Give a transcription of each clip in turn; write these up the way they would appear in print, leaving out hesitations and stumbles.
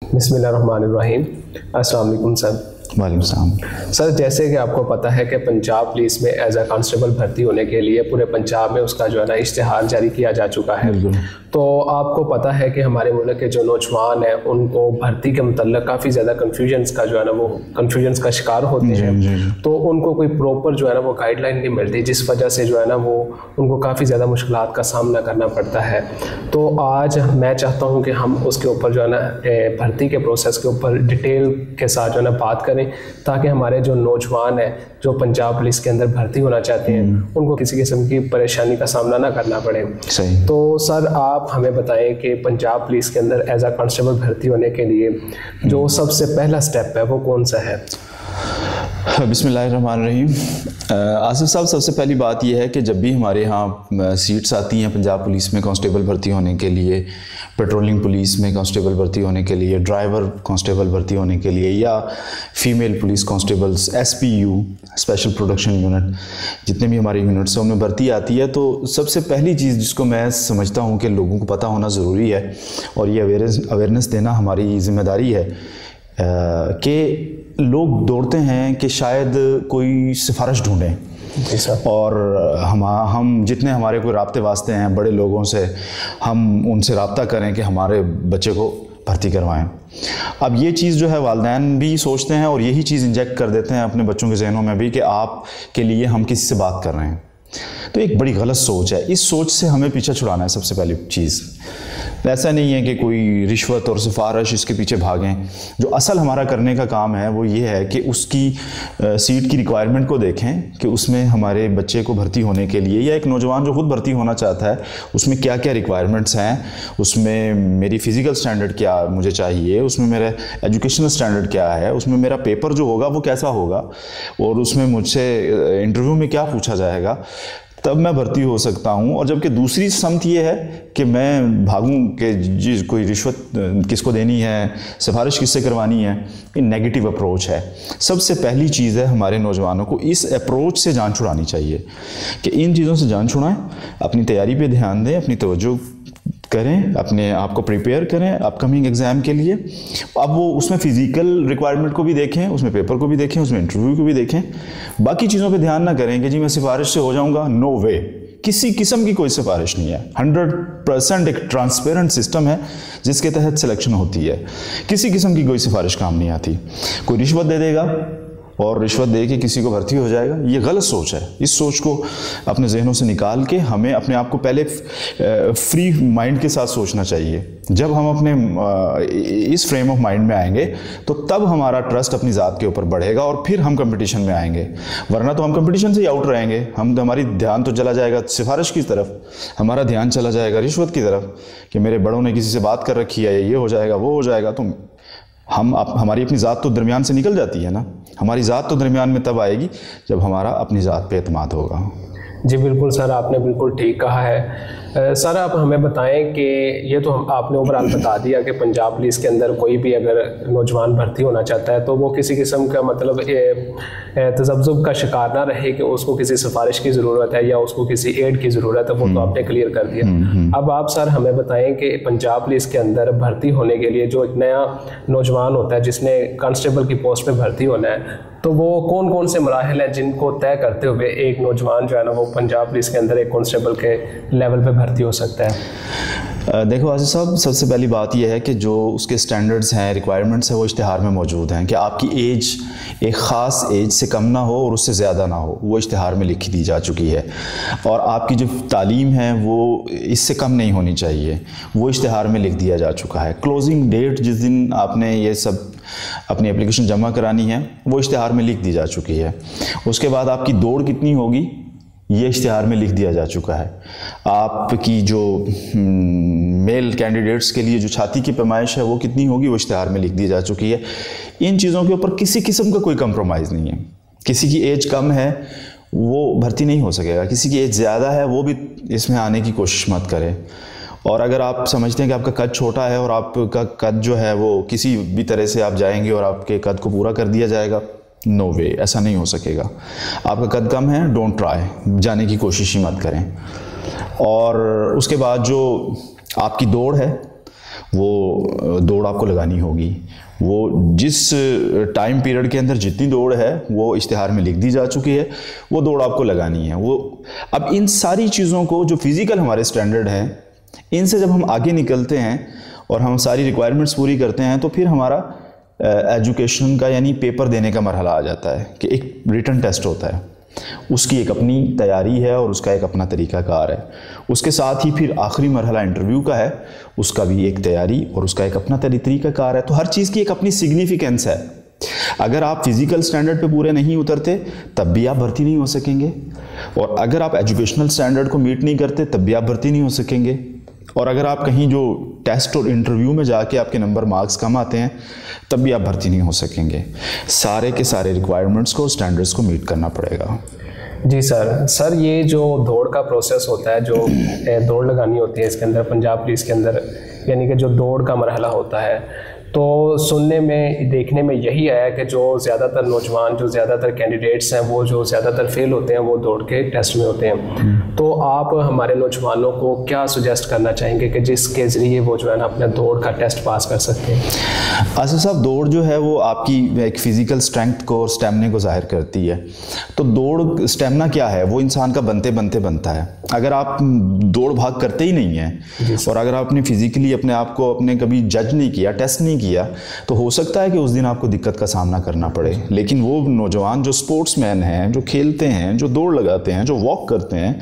बिस्मिल्लाहिर्रहमानिर्रहीम। अस्सलाम वालेकुम सर। वालेकुम सलाम। सर, जैसे कि आपको पता है कि पंजाब पुलिस में एज अ कांस्टेबल भर्ती होने के लिए पूरे पंजाब में उसका जो है ना इश्तिहार जारी किया जा चुका है। तो आपको पता है कि हमारे मुल्क के जो नौजवान हैं उनको भर्ती के मतलब काफ़ी ज़्यादा कन्फ्यूजन्स का जो है ना वो कन्फ्यूजन्स का शिकार होते हैं। तो उनको कोई प्रॉपर जो है ना वो गाइडलाइन नहीं मिलती, जिस वजह से जो है ना वो उनको काफ़ी ज़्यादा मुश्किलात का सामना करना पड़ता है। तो आज मैं चाहता हूँ कि हम उसके ऊपर जो है ना भर्ती के प्रोसेस के ऊपर डिटेल के साथ जो है ना बात करें, ताकि हमारे जो नौजवान हैं जो पंजाब पुलिस के अंदर भर्ती होना चाहते हैं उनको किसी किस्म की परेशानी का सामना ना करना पड़े। सही। तो सर, आप हमें बताएं कि पंजाब पुलिस के अंदर एज अ कांस्टेबल भर्ती होने के लिए जो सबसे पहला स्टेप है वो कौन सा है? बिस्मिल्लाहिर्रहमानिर्रहीम। आसिफ साहब, सबसे पहली बात यह है कि जब भी हमारे यहाँ सीट्स आती हैं पंजाब पुलिस में कांस्टेबल भर्ती होने के लिए, पेट्रोलिंग पुलिस में कांस्टेबल भर्ती होने के लिए, ड्राइवर कांस्टेबल भर्ती होने के लिए, या female police constables, SPU special production unit, जितने भी हमारे यूनिट्स हैं उनमें भर्ती आती है, तो सबसे पहली चीज़ जिसको मैं समझता हूँ कि लोगों को पता होना ज़रूरी है और ये अवेयरनेस देना हमारी ज़िम्मेदारी है कि लोग दौड़ते हैं कि शायद कोई सिफारिश ढूंढें और हम जितने हमारे कोई राब्ते वास्ते हैं बड़े लोगों से, हम उनसे राब्ता करें कि हमारे बच्चे को भर्ती करवाएं। अब ये चीज़ जो है वालिदैन भी सोचते हैं और यही चीज़ इंजेक्ट कर देते हैं अपने बच्चों के जहनों में भी कि आप के लिए हम किसी से बात कर रहे हैं। तो एक बड़ी गलत सोच है, इस सोच से हमें पीछे छुड़ाना है सबसे पहली चीज़। ऐसा नहीं है कि कोई रिश्वत और सिफारिश इसके पीछे भागें। जो असल हमारा करने का काम है वो ये है कि उसकी सीट की रिक्वायरमेंट को देखें कि उसमें हमारे बच्चे को भर्ती होने के लिए, या एक नौजवान जो खुद भर्ती होना चाहता है, उसमें क्या क्या रिक्वायरमेंट्स हैं, उसमें मेरी फ़िज़िकल स्टैंडर्ड क्या मुझे चाहिए, उसमें मेरा एजुकेशनल स्टैंडर्ड क्या है, उसमें मेरा पेपर जो होगा वो कैसा होगा, और उसमें मुझसे इंटरव्यू में क्या पूछा जाएगा, तब मैं भर्ती हो सकता हूं। और जबकि दूसरी समत ये है कि मैं भागूं कि जी कोई रिश्वत किसको देनी है, सिफारिश किससे करवानी है, ये नेगेटिव अप्रोच है। सबसे पहली चीज़ है हमारे नौजवानों को इस अप्रोच से जान छुड़ानी चाहिए कि इन चीज़ों से जान छुड़ाएं, अपनी तैयारी पे ध्यान दें, अपनी तवज्जो करें, अपने आप को प्रिपेयर करें अपकमिंग एग्ज़ाम के लिए। अब वो उसमें फ़िज़िकल रिक्वायरमेंट को भी देखें, उसमें पेपर को भी देखें, उसमें इंटरव्यू को भी देखें। बाकी चीज़ों पे ध्यान ना करें कि जी मैं सिफारिश से हो जाऊंगा। नो वे, किसी किस्म की कोई सिफारिश नहीं है। 100% एक ट्रांसपेरेंट सिस्टम है जिसके तहत सिलेक्शन होती है। किसी किस्म की कोई सिफारिश काम नहीं आती। कोई रिश्वत दे देगा और रिश्वत दे के किसी को भर्ती हो जाएगा, ये गलत सोच है। इस सोच को अपने जहनों से निकाल के हमें अपने आप को पहले फ्री माइंड के साथ सोचना चाहिए। जब हम अपने इस फ्रेम ऑफ माइंड में आएंगे तो तब हमारा ट्रस्ट अपनी ज़ात के ऊपर बढ़ेगा और फिर हम कंपटीशन में आएंगे। वरना तो हम कंपटीशन से ही आउट रहेंगे। हमारी ध्यान तो चला जाएगा सिफारिश की तरफ, हमारा ध्यान चला जाएगा रिश्वत की तरफ कि मेरे बड़ों ने किसी से बात कर रखी है, ये हो जाएगा वो हो जाएगा। तो हमारी अपनी ज़ात तो दरमियान से निकल जाती है ना। हमारी ज़ात तो दरमियान में तब आएगी जब हमारा अपनी ज़ात पे एतमाद होगा। जी बिल्कुल सर, आपने बिल्कुल ठीक कहा है। सर, आप हमें बताएं कि ये तो आपने ओवरऑल बता दिया कि पंजाब पुलिस के अंदर कोई भी अगर नौजवान भर्ती होना चाहता है तो वो किसी किस्म का मतलब तज़ब्ज़ुब का शिकार ना रहे कि उसको किसी सिफारिश की ज़रूरत है या उसको किसी एड की ज़रूरत है। वो तो आपने क्लियर कर दिया। अब आप सर हमें बताएं कि पंजाब पुलिस के अंदर भर्ती होने के लिए जो एक नया नौजवान होता है जिसने कांस्टेबल की पोस्ट में भर्ती होना है, तो वो कौन कौन से मराहिल हैं जिनको तय करते हुए एक नौजवान जो है ना वो पंजाब पुलिस के अंदर एक कांस्टेबल के लेवल पे भर्ती हो सकता है? देखो आसिफ साहब, सबसे पहली बात यह है कि जो उसके स्टैंडर्ड्स हैं, रिक्वायरमेंट्स हैं, वो इश्तिहार में मौजूद हैं कि आपकी एज एक ख़ास एज से कम ना हो और उससे ज़्यादा ना हो, वो इश्तिहार में लिखी दी जा चुकी है। और आपकी जो तालीम है वो इससे कम नहीं होनी चाहिए, वो इश्तिहार में लिख दिया जा चुका है। क्लोजिंग डेट जिस दिन आपने ये सब अपनी एप्लीकेशन जमा करानी है वो इश्तिहार में लिख दी जा चुकी है। उसके बाद आपकी दौड़ कितनी होगी ये इश्तिहार में लिख दिया जा चुका है। आपकी जो मेल कैंडिडेट्स के लिए जो छाती की पैमाइश है वो कितनी होगी वो इश्तिहार में लिख दी जा चुकी है। इन चीज़ों के ऊपर किसी किस्म का कोई कंप्रोमाइज़ नहीं है। किसी की एज कम है वो भर्ती नहीं हो सकेगा, किसी की एज ज़्यादा है वो भी इसमें आने की कोशिश मत करें। और अगर आप समझते हैं कि आपका कद छोटा है और आपका कद जो है वो किसी भी तरह से आप जाएंगे और आपके कद को पूरा कर दिया जाएगा, नो वे, ऐसा नहीं हो सकेगा। आपका कद कम है, डोंट ट्राई, जाने की कोशिश ही मत करें। और उसके बाद जो आपकी दौड़ है वो दौड़ आपको लगानी होगी। वो जिस टाइम पीरियड के अंदर जितनी दौड़ है वो इश्तिहार में लिख दी जा चुकी है, वो दौड़ आपको लगानी है। वो अब इन सारी चीज़ों को जो फिज़िकल हमारे स्टैंडर्ड हैं, इनसे जब हम आगे निकलते हैं और हम सारी रिक्वायरमेंट्स पूरी करते हैं, तो फिर हमारा एजुकेशन का यानी पेपर देने का मरहला आ जाता है कि एक रिटन टेस्ट होता है, उसकी एक अपनी तैयारी है और उसका एक अपना तरीक़ाकार है। उसके साथ ही फिर आखिरी मरहला इंटरव्यू का है, उसका भी एक तैयारी और उसका एक अपना तरीक़ाकार है। तो हर चीज़ की एक अपनी सिग्निफिकेंस है। अगर आप फिज़िकल स्टैंडर्ड पे पूरे नहीं उतरते तब भी आप भर्ती नहीं हो सकेंगे, और अगर आप एजुकेशनल स्टैंडर्ड को मीट नहीं करते तब भी आप भर्ती नहीं हो सकेंगे, और अगर आप कहीं जो टेस्ट और इंटरव्यू में जाके आपके नंबर मार्क्स कम आते हैं तब भी आप भर्ती नहीं हो सकेंगे। सारे के सारे रिक्वायरमेंट्स को, स्टैंडर्ड्स को मीट करना पड़ेगा। जी सर, ये जो दौड़ का प्रोसेस होता है, जो दौड़ लगानी होती है इसके अंदर, पंजाब पुलिस के अंदर, यानी कि जो दौड़ का मरहला होता है, तो सुनने में देखने में यही आया कि जो ज़्यादातर नौजवान, जो ज़्यादातर कैंडिडेट्स हैं, वो जो ज़्यादातर फेल होते हैं वो दौड़ के टेस्ट में होते हैं। तो आप हमारे नौजवानों को क्या सुजेस्ट करना चाहेंगे कि जिसके ज़रिए वो जो है ना अपना दौड़ का टेस्ट पास कर सकते हैं? आसिफ साहब, दौड़ जो है वो आपकी एक फ़िज़िकल स्ट्रेंथ को और स्टेमिना को ज़ाहिर करती है। तो दौड़, स्टेमिना क्या है, वो इंसान का बनते बनते बनता है। अगर आप दौड़ भाग करते ही नहीं हैं और अगर आपने फिज़िकली अपने आप को अपने कभी जज नहीं किया, टेस्ट नहीं किया, तो हो सकता है कि उस दिन आपको दिक्कत का सामना करना पड़े। लेकिन वो नौजवान जो स्पोर्ट्समैन हैं, जो खेलते हैं, जो दौड़ लगाते हैं, जो वॉक करते हैं,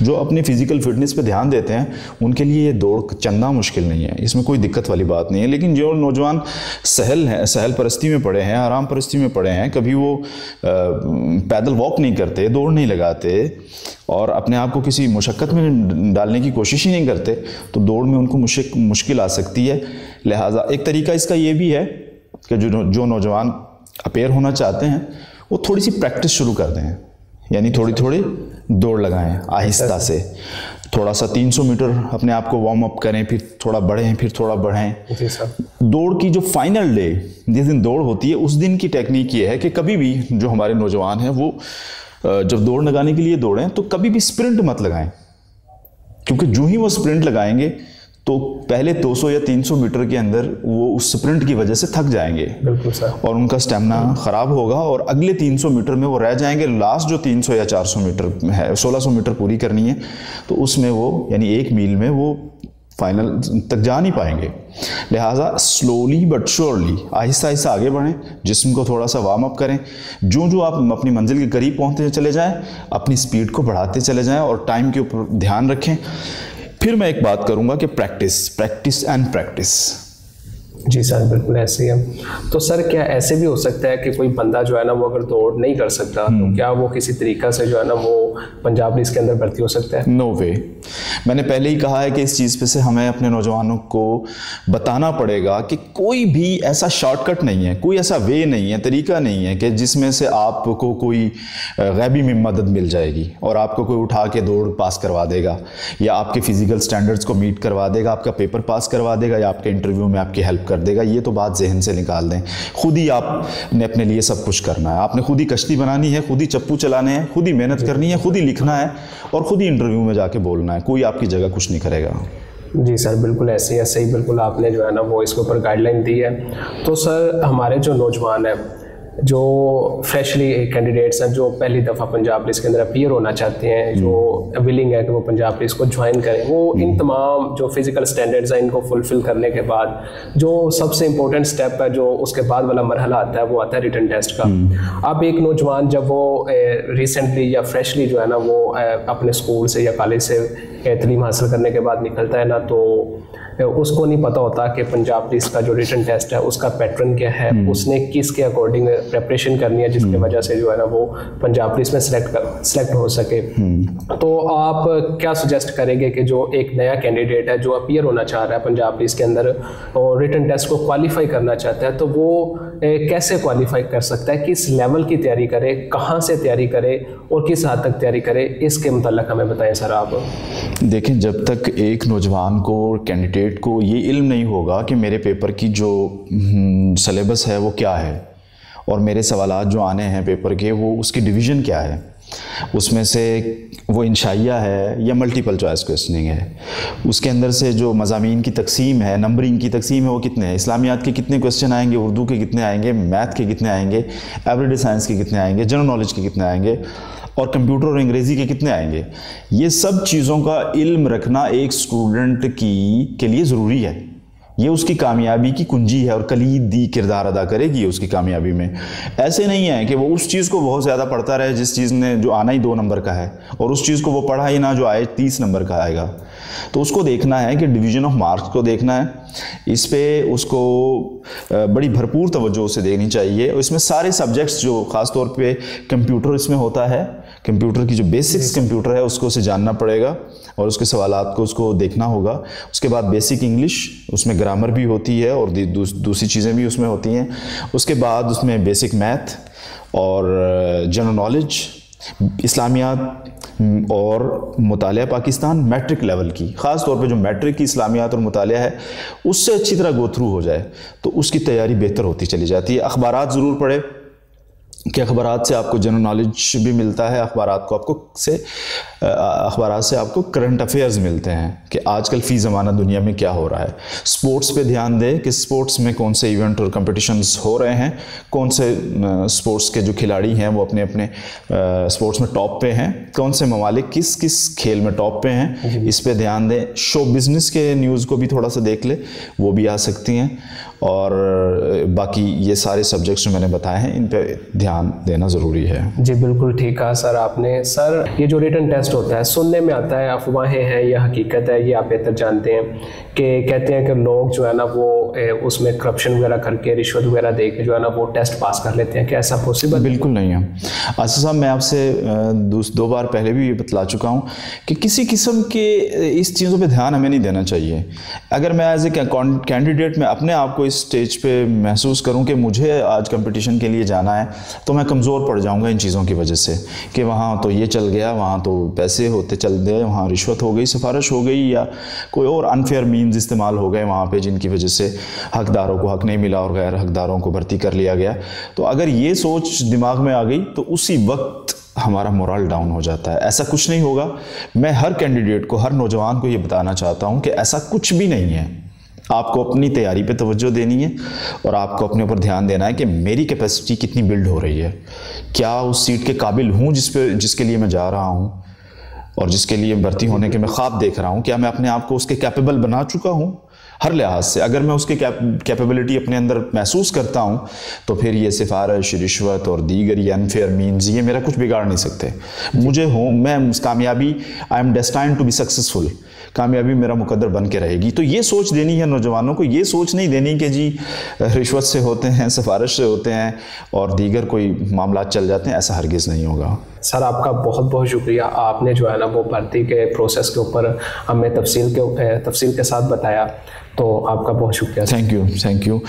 जो अपनी फ़िज़िकल फिटनेस पे ध्यान देते हैं, उनके लिए ये दौड़ चंदा मुश्किल नहीं है, इसमें कोई दिक्कत वाली बात नहीं है। लेकिन जो नौजवान सहल परस्ती में पड़े हैं, आराम परस्ती में पड़े हैं, कभी वो पैदल वॉक नहीं करते, दौड़ नहीं लगाते और अपने आप को किसी मुशक्क़त में डालने की कोशिश ही नहीं करते, तो दौड़ में उनको मुश्किल आ सकती है। लिहाजा एक तरीका इसका ये भी है कि जो नौजवान अपेयर होना चाहते हैं वो थोड़ी सी प्रैक्टिस शुरू कर दें, यानी थोड़ी थोड़ी दौड़ लगाएं आहिस्ता से। थोड़ा सा 300 मीटर अपने आप को वार्म अप करें, फिर थोड़ा बढ़ें, फिर थोड़ा बढ़ें। दौड़ की जो फाइनल डे, जिस दिन दौड़ होती है, उस दिन की टेक्निक ये है कि कभी भी जो हमारे नौजवान हैं वो जब दौड़ लगाने के लिए दौड़ें तो कभी भी स्प्रिंट मत लगाएं, क्योंकि जो ही वो स्प्रिंट लगाएंगे तो पहले 200 या 300 मीटर के अंदर वो उस स्प्रिंट की वजह से थक जाएंगे। बिल्कुल सर। और उनका स्टेमिना ख़राब होगा और अगले 300 मीटर में वो रह जाएंगे। लास्ट जो 300 या 400 मीटर है, 1600 मीटर पूरी करनी है, तो उसमें वो यानी 1 मील में वो फाइनल तक जा नहीं पाएंगे। लिहाजा slowly but surely, Aahista Aahista आगे बढ़ें, जिस्म को थोड़ा सा वार्म अप करें। जो आप अपनी मंजिल के करीब पहुँचते चले जाएं, अपनी स्पीड को बढ़ाते चले जाएं और टाइम के ऊपर ध्यान रखें। फिर मैं एक बात करूंगा कि प्रैक्टिस एंड प्रैक्टिस। जी सर, बिल्कुल ऐसे ही है। तो सर क्या ऐसे भी हो सकता है कि कोई बंदा जो है ना वो अगर दौड़ नहीं कर सकता तो क्या वो किसी तरीका से जो है ना वो पंजाब पुलिस के अंदर भर्ती हो सकता है? नो वे। मैंने पहले ही कहा है कि इस चीज़ पे से हमें अपने नौजवानों को बताना पड़ेगा कि कोई भी ऐसा शॉर्टकट नहीं है, कोई ऐसा वे नहीं है, तरीका नहीं है कि जिसमें से आपको कोई गैबी में मदद मिल जाएगी और आपको कोई उठा के दौड़ पास करवा देगा या आपके फिजिकल स्टैंडर्ड्स को मीट करवा देगा, आपका पेपर पास करवा देगा या आपके इंटरव्यू में आपकी हेल्प कर देगा। ये तो बात जहन से निकाल दें। खुद ही आपने अपने लिए सब कुछ करना है। आपने खुद ही कश्ती बनानी है, खुद ही चप्पू चलाने हैं, खुद ही मेहनत करनी है, खुद ही लिखना है और खुद ही इंटरव्यू में जाके बोलना है। कोई आपकी जगह कुछ नहीं करेगा। जी सर, बिल्कुल ऐसे ही बिल्कुल आपने जो है ना वो इसके ऊपर गाइडलाइन दी है। तो सर हमारे जो नौजवान हैं, जो फ्रेशली कैंडिडेट्स हैं, जो पहली दफ़ा पंजाब पुलिस के अंदर अपीयर होना चाहते हैं, जो विलिंग है कि वो पंजाब पुलिस को ज्वाइन करें, वो इन तमाम जो फिज़िकल स्टैंडर्ड्स हैं इनको फुलफ़िल करने के बाद जो सबसे इम्पोर्टेंट स्टेप है, जो उसके बाद वाला मरहला आता है, वो आता है रिटन टेस्ट का। अब एक नौजवान जब वो रिसेंटली या फ्रेशली जो है ना वो अपने स्कूल से या कॉलेज से तालीम हासिल करने के बाद निकलता है ना, तो उसको नहीं पता होता कि पंजाब पुलिस का जो रिटन टेस्ट है उसका पैटर्न क्या है, उसने किसके अकॉर्डिंग प्रेपरेशन करनी है जिसकी वजह से जो है ना वो पंजाब पुलिस में सिलेक्ट हो सके। तो आप क्या सजेस्ट करेंगे कि जो एक नया कैंडिडेट है जो अपीयर होना चाह रहा है पंजाब पुलिस के अंदर और रिटन टेस्ट को क्वालिफाई करना चाहता है, तो वो कैसे क्वालिफाई कर सकता है, किस लेवल की तैयारी करे, कहाँ से तैयारी करे और किस हद तक तैयारी करे, इसके मुताल्लिक हमें बताएं सर आप। देखें, जब तक एक नौजवान को, कैंडिडेट को ये इल्म नहीं होगा कि मेरे पेपर की जो सिलेबस है वो क्या है और मेरे सवालात जो आने हैं पेपर के वो उसकी डिवीज़न क्या है, उसमें से वो इंशाइया है या मल्टीपल चॉइस क्वेश्चनिंग है, उसके अंदर से जो मज़ामीन की तकसीम है, नंबरिंग की तकसीम है, वो कितने हैं, इस्लामियात के कितने क्वेश्चन आएंगे, उर्दू के कितने आएंगे, मैथ के कितने आएंगे, एवरीडे साइंस के कितने आएंगे, जनरल नॉलेज के कितने आएंगे, और कंप्यूटर और अंग्रेज़ी के कितने आएंगे। ये सब चीज़ों का इल्म रखना एक स्टूडेंट के लिए ज़रूरी है। ये उसकी कामयाबी की कुंजी है और कलीदी किरदार अदा करेगी उसकी कामयाबी में। ऐसे नहीं है कि वो उस चीज़ को बहुत ज़्यादा पढ़ता रहे जिस चीज़ ने जो आना ही 2 नंबर का है, और उस चीज़ को वो पढ़ा ही ना जो आए 30 नंबर का आएगा। तो उसको देखना है कि डिवीज़न ऑफ मार्क्स को देखना है, इस पे उसको बड़ी भरपूर तवज्जो से देनी चाहिए। और इसमें सारे सब्जेक्ट्स जो ख़ास तौर पे कंप्यूटर इसमें होता है, कंप्यूटर की जो बेसिक्स कंप्यूटर है उसको उसे जानना पड़ेगा और उसके सवालात को उसको देखना होगा। उसके बाद बेसिक इंग्लिश, उसमें ग्रामर भी होती है और दूसरी चीज़ें भी उसमें होती हैं। उसके बाद उसमें बेसिक मैथ और जनरल नॉलेज, इस्लामियात और मुतालिया पाकिस्तान मैट्रिक लेवल की, ख़ास तौर पे जो मैट्रिक की इस्लामियात और मुतालिया है उससे अच्छी तरह गो थ्रू हो जाए तो उसकी तैयारी बेहतर होती चली जाती है। अखबारात ज़रूर पढ़े कि अखबारात से आपको जनरल नॉलेज भी मिलता है, अखबारात से आपको करंट अफेयर्स मिलते हैं कि आजकल फ़ी ज़माना दुनिया में क्या हो रहा है। स्पोर्ट्स पे ध्यान दें कि स्पोर्ट्स में कौन से इवेंट और कंपटीशंस हो रहे हैं, कौन से स्पोर्ट्स के जो खिलाड़ी हैं वो अपने अपने स्पोर्ट्स में टॉप पे हैं, कौन से ममालिक किस किस खेल में टॉप पे हैं, इस पे ध्यान दें। शो बिज़नेस के न्यूज़ को भी थोड़ा सा देख ले, वो भी आ सकती हैं। और बाकी ये सारे सब्जेक्ट्स जो मैंने बताए हैं इन पे ध्यान देना ज़रूरी है। जी बिल्कुल ठीक कहा सर आपने। सर ये जो रिटन टेस्ट होता है, सुनने में आता है अफवाहें हैं या हकीकत है, ये आप बेहतर जानते हैं, कि कहते हैं कि लोग जो है ना वो उसमें करप्शन वगैरह करके, रिश्वत वगैरह दे के जो है ना वो टेस्ट पास कर लेते हैं, क्या ऐसा पॉसिबल? बिल्कुल नहीं है आसिफ साहब। मैं आपसे 2 बार पहले भी ये बतला चुका हूँ कि किसी किस्म के इस चीज़ों पे ध्यान हमें नहीं देना चाहिए। अगर मैं एज ए कैंडिडेट में अपने आप को इस स्टेज पे महसूस करूं कि मुझे आज कंपटीशन के लिए जाना है, तो मैं कमज़ोर पड़ जाऊंगा इन चीज़ों की वजह से कि वहाँ तो ये चल गया, वहाँ तो पैसे होते चल गए, वहाँ रिश्वत हो गई, सिफारिश हो गई, या कोई और अनफेयर मीन्स इस्तेमाल हो गए वहाँ पे जिनकी वजह से हकदारों को हक नहीं मिला और गैर हकदारों को भर्ती कर लिया गया। तो अगर ये सोच दिमाग में आ गई तो उसी वक्त हमारा मोरल डाउन हो जाता है। ऐसा कुछ नहीं होगा। मैं हर कैंडिडेट को, हर नौजवान को ये बताना चाहता हूँ कि ऐसा कुछ भी नहीं है। आपको अपनी तैयारी पे तवज्जो देनी है और आपको अपने ऊपर ध्यान देना है कि मेरी कैपेसिटी कितनी बिल्ड हो रही है, क्या उस सीट के काबिल हूँ जिसके लिए मैं जा रहा हूँ और जिसके लिए भर्ती होने के मैं ख्वाब देख रहा हूँ, क्या मैं अपने आप को उसके कैपेबल बना चुका हूँ हर लिहाज से। अगर मैं उसकी कैपेबिलिटी अपने अंदर महसूस करता हूँ तो फिर ये सिफारिश, रिश्वत और दीगर ये अनफेयर मीन्स ये मेरा कुछ बिगाड़ नहीं सकते। मैं कामयाबी, I am destined to be successful, कामयाबी मेरा मुकद्दर बन के रहेगी। तो ये सोच देनी है नौजवानों को, ये सोच नहीं देनी कि जी रिश्वत से होते हैं, सिफारिश से होते हैं और दीगर कोई मामला चल जाते हैं, ऐसा हरगिज़ नहीं होगा। सर आपका बहुत बहुत शुक्रिया, आपने जो है ना वो भर्ती के प्रोसेस के ऊपर हमें तफसील के साथ बताया, तो आपका बहुत शुक्रिया। Thank you.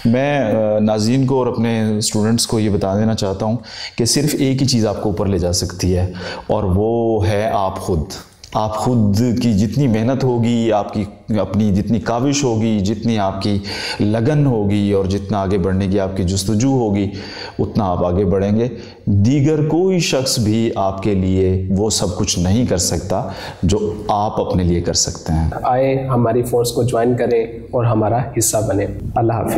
मैं नाज़रीन को और अपने स्टूडेंट्स को ये बता देना चाहता हूँ कि सिर्फ एक ही चीज़ आपको ऊपर ले जा सकती है और वो है आप खुद की जितनी मेहनत होगी, आपकी अपनी जितनी काविश होगी, जितनी आपकी लगन होगी और जितना आगे बढ़ने की आपकी जुस्तजू होगी, उतना आप आगे बढ़ेंगे। दीगर कोई शख्स भी आपके लिए वो सब कुछ नहीं कर सकता जो आप अपने लिए कर सकते हैं। आए हमारी फोर्स को ज्वाइन करें और हमारा हिस्सा बने। अल्लाह हाफिज़।